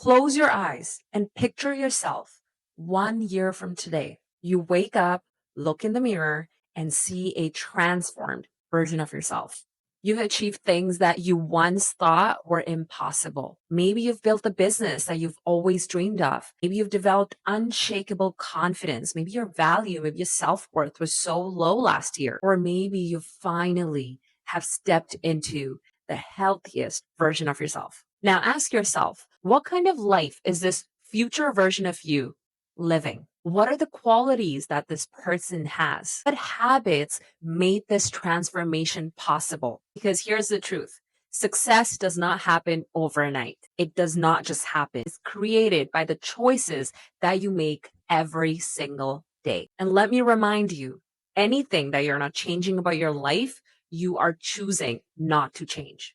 Close your eyes and picture yourself 1 year from today. You wake up, look in the mirror, and see a transformed version of yourself. You've achieved things that you once thought were impossible. Maybe you've built a business that you've always dreamed of. Maybe you've developed unshakable confidence. Maybe your value, maybe your self-worth was so low last year. Or maybe you finally have stepped into the healthiest version of yourself. Now ask yourself, what kind of life is this future version of you living? What are the qualities that this person has? What habits made this transformation possible? Because here's the truth. Success does not happen overnight. It does not just happen. It's created by the choices that you make every single day. And let me remind you, anything that you're not changing about your life, you are choosing not to change.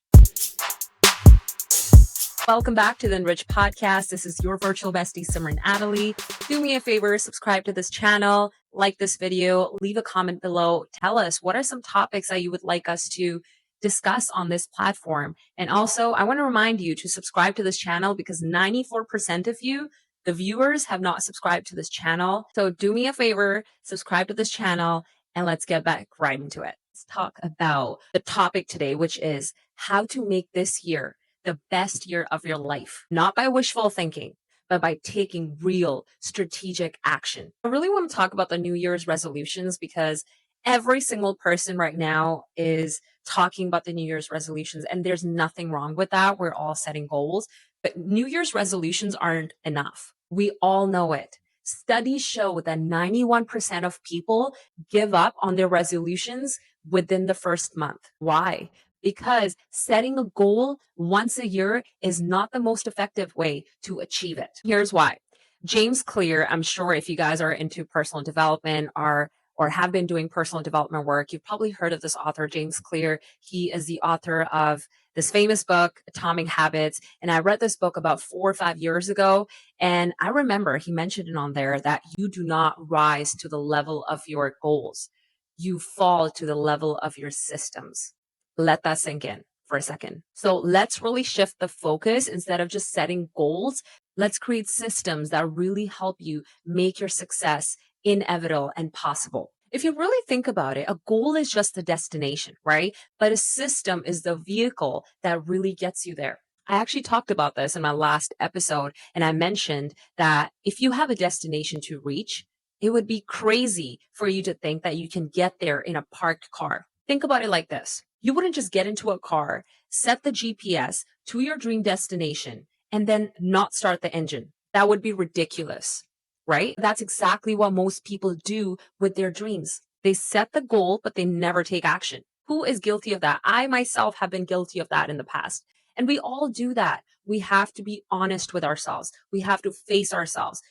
Welcome back to the Enrich podcast. This is your virtual bestie, Simran Attili. Do me a favor, subscribe to this channel, like this video, leave a comment below. Tell us what are some topics that you would like us to discuss on this platform. And also, I want to remind you to subscribe to this channel because 94% of you, the viewers, have not subscribed to this channel. So do me a favor, subscribe to this channel, and let's get back right into it. Let's talk about the topic today, which is how to make this year the best year of your life, not by wishful thinking, but by taking real strategic action. I really want to talk about the New Year's resolutions because every single person right now is talking about the New Year's resolutions, and there's nothing wrong with that. We're all setting goals, but New Year's resolutions aren't enough. We all know it. Studies show that 91% of people give up on their resolutions within the first month. Why? Because setting a goal once a year is not the most effective way to achieve it. Here's why. James Clear, I'm sure if you guys are into personal development or have been doing personal development work, you've probably heard of this author, James Clear. He is the author of this famous book, Atomic Habits. And I read this book about 4 or 5 years ago. And I remember he mentioned it on there that you do not rise to the level of your goals. You fall to the level of your systems. Let that sink in for a second. So let's really shift the focus. Instead of just setting goals, let's create systems that really help you make your success inevitable and possible. If you really think about it, a goal is just a destination, right? But a system is the vehicle that really gets you there. I actually talked about this in my last episode, and I mentioned that if you have a destination to reach, it would be crazy for you to think that you can get there in a parked car. Think about it like this. You wouldn't just get into a car, set the GPS to your dream destination, and then not start the engine. That would be ridiculous, right? That's exactly what most people do with their dreams. They set the goal, but they never take action. Who is guilty of that? I myself have been guilty of that in the past. And we all do that. We have to be honest with ourselves. We have to face ourselves.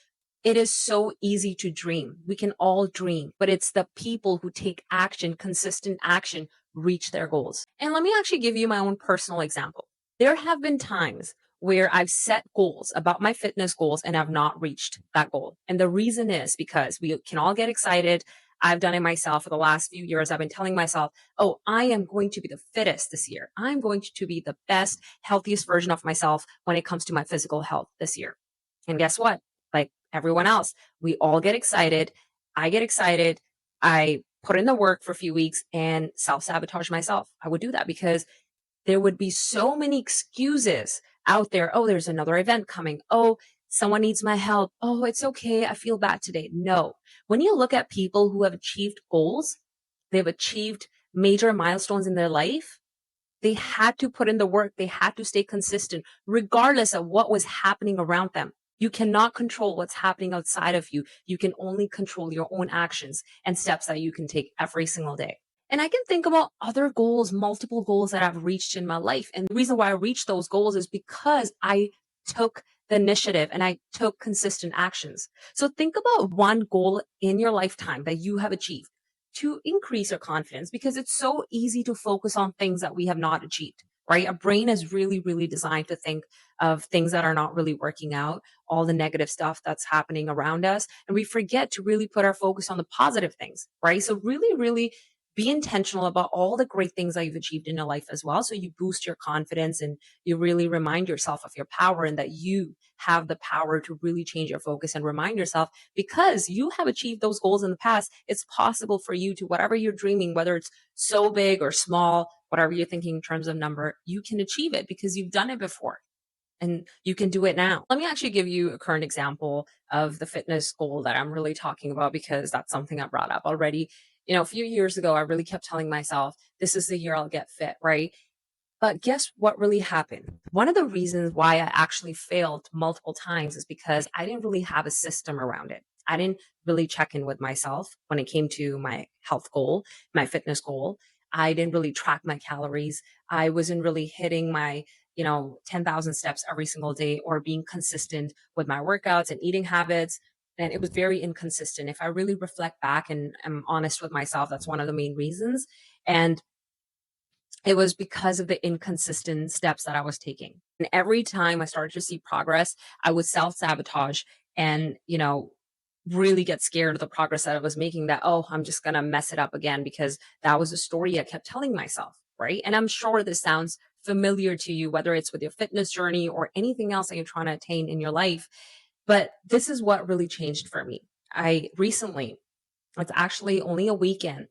It is so easy to dream. We can all dream, but it's the people who take action, consistent action, reach their goals. And let me actually give you my own personal example. There have been times where I've set goals about my fitness goals and I've not reached that goal. And the reason is because we can all get excited. I've done it myself for the last few years. I've been telling myself, oh, I am going to be the fittest this year. I'm going to be the best, healthiest version of myself when it comes to my physical health this year. And guess what? Like everyone else, we all get excited. I get excited. I put in the work for a few weeks and self-sabotage myself. I would do that because there would be so many excuses out there. Oh, there's another event coming. Oh, someone needs my help. Oh, it's okay. I feel bad today. No. When you look at people who have achieved goals, they've achieved major milestones in their life, they had to put in the work. They had to stay consistent regardless of what was happening around them. You cannot control what's happening outside of you. You can only control your own actions and steps that you can take every single day. And I can think about other goals, multiple goals that I've reached in my life. And the reason why I reached those goals is because I took the initiative and I took consistent actions. So think about one goal in your lifetime that you have achieved to increase your confidence, because it's so easy to focus on things that we have not achieved, right? Our brain is really, really designed to think of things that are not really working out, all the negative stuff that's happening around us. And we forget to really put our focus on the positive things, right? So really, really be intentional about all the great things that you've achieved in your life as well. So you boost your confidence and you really remind yourself of your power and that you have the power to really change your focus and remind yourself because you have achieved those goals in the past. It's possible for you to, whatever you're dreaming, whether it's so big or small, whatever you're thinking in terms of number, you can achieve it because you've done it before and you can do it now. Let me actually give you a current example of the fitness goal that I'm really talking about because that's something I brought up already. A few years ago, I really kept telling myself, this is the year I'll get fit, right? But guess what really happened? One of the reasons why I actually failed multiple times is because I didn't really have a system around it. I didn't really check in with myself when it came to my health goal, my fitness goal. I didn't really track my calories. I wasn't really hitting my 10,000 steps every single day or being consistent with my workouts and eating habits. And it was very inconsistent. If I really reflect back and am honest with myself, that's one of the main reasons. And it was because of the inconsistent steps that I was taking. And every time I started to see progress, I would self sabotage and, really get scared of the progress that I was making that, oh, I'm just going to mess it up again because that was the story I kept telling myself. Right. And I'm sure this sounds familiar to you, whether it's with your fitness journey or anything else that you're trying to attain in your life. But this is what really changed for me. I recently, it's actually only a weekend.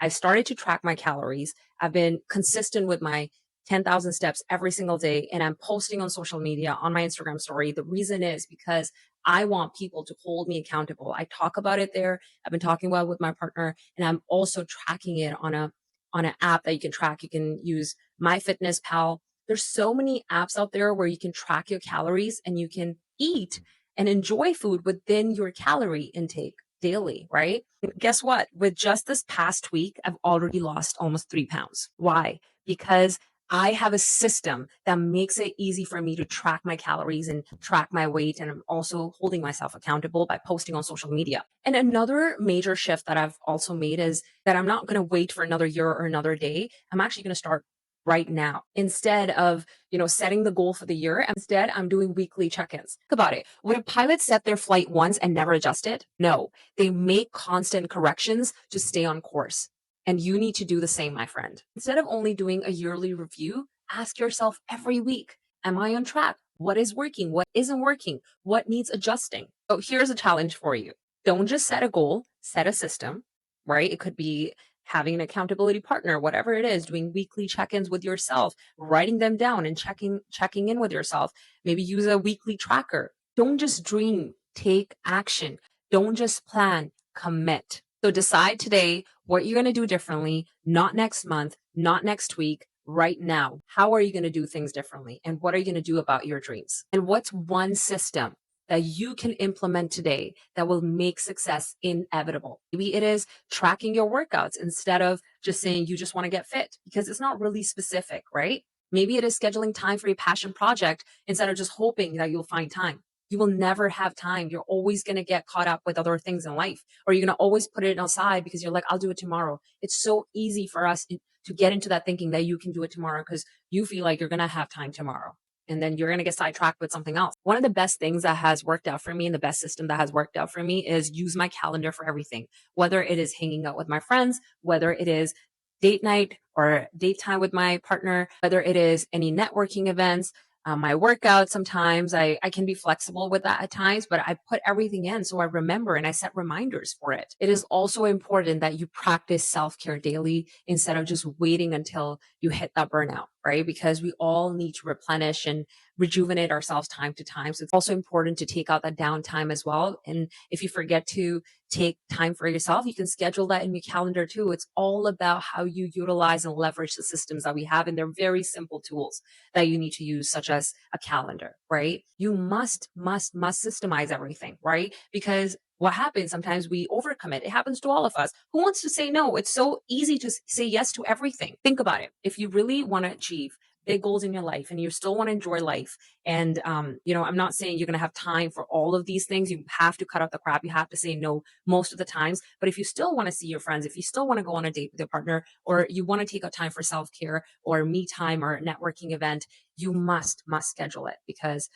I started to track my calories. I've been consistent with my 10,000 steps every single day, and I'm posting on social media on my Instagram story. The reason is because I want people to hold me accountable. I talk about it there. I've been talking about it with my partner, and I'm also tracking it on an app that you can track. You can use MyFitnessPal. There's so many apps out there where you can track your calories and you can eat and enjoy food within your calorie intake daily, right? Guess what? With just this past week, I've already lost almost 3 pounds. Why? Because I have a system that makes it easy for me to track my calories and track my weight. And I'm also holding myself accountable by posting on social media. And another major shift that I've also made is that I'm not going to wait for another year or another day. I'm actually going to start right now instead of setting the goal for the year. Instead, I'm doing weekly check-ins. Think about it. Would a pilot set their flight once and never adjust it? No, they make constant corrections to stay on course. And you need to do the same, my friend. Instead of only doing a yearly review, ask yourself every week, am I on track? What is working? What isn't working? What needs adjusting? So here's a challenge for you. Don't just set a goal, set a system, right? It could be having an accountability partner, whatever it is, doing weekly check-ins with yourself, writing them down and checking in with yourself. Maybe use a weekly tracker. Don't just dream, take action. Don't just plan, commit. So decide today what you're going to do differently, not next month, not next week, right now. How are you going to do things differently? And what are you going to do about your dreams? And what's one system that you can implement today that will make success inevitable? Maybe it is tracking your workouts instead of just saying you just want to get fit because it's not really specific, right? Maybe it is scheduling time for your passion project instead of just hoping that you'll find time. You will never have time. You're always going to get caught up with other things in life, or you're going to always put it aside because you're like, I'll do it tomorrow. It's so easy for us to get into that thinking that you can do it tomorrow because you feel like you're going to have time tomorrow. And then you're going to get sidetracked with something else. One of the best things that has worked out for me and the best system that has worked out for me is use my calendar for everything, whether it is hanging out with my friends, whether it is date night or date time with my partner, whether it is any networking events, my workouts. Sometimes I can be flexible with that at times, but I put everything in so I remember and I set reminders for it. It is also important that you practice self-care daily instead of just waiting until you hit that burnout, right? Because we all need to replenish and rejuvenate ourselves time to time. So it's also important to take out that downtime as well. And if you forget to take time for yourself, you can schedule that in your calendar too. It's all about how you utilize and leverage the systems that we have. And they're very simple tools that you need to use, such as a calendar, right? You must systemize everything, right? Because what happens sometimes we overcommit. It happens to all of us. Who wants to say no? It's so easy to say yes to everything. Think about it. If you really want to achieve big goals in your life and you still want to enjoy life, and I'm not saying you're going to have time for all of these things. You have to cut out the crap. You have to say no most of the times. But if you still want to see your friends, if you still want to go on a date with your partner, or you want to take out time for self-care or me time or a networking event, you must schedule it, because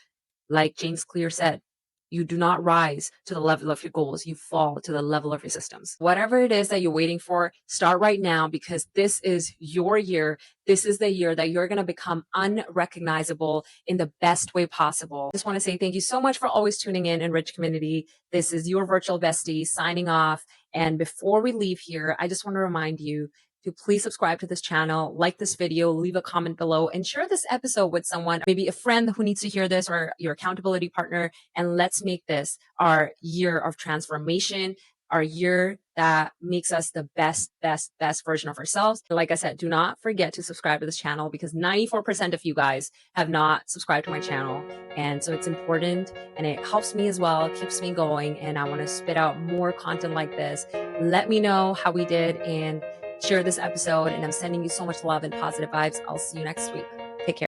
like James Clear said, You do not rise to the level of your goals. You fall to the level of your systems. Whatever it is that you're waiting for, start right now, because this is your year. This is the year that you're going to become unrecognizable in the best way possible. I just want to say thank you so much for always tuning in, Enrich community. This is your virtual bestie signing off. And before we leave here, I just want to remind you to please subscribe to this channel, like this video, leave a comment below, and share this episode with someone, maybe a friend who needs to hear this, or your accountability partner. And let's make this our year of transformation, our year that makes us the best version of ourselves. Like I said, do not forget to subscribe to this channel, because 94% of you guys have not subscribed to my channel. And so it's important, and it helps me as well, keeps me going. And I want to spit out more content like this. Let me know how we did, and share this episode. And I'm sending you so much love and positive vibes. I'll see you next week.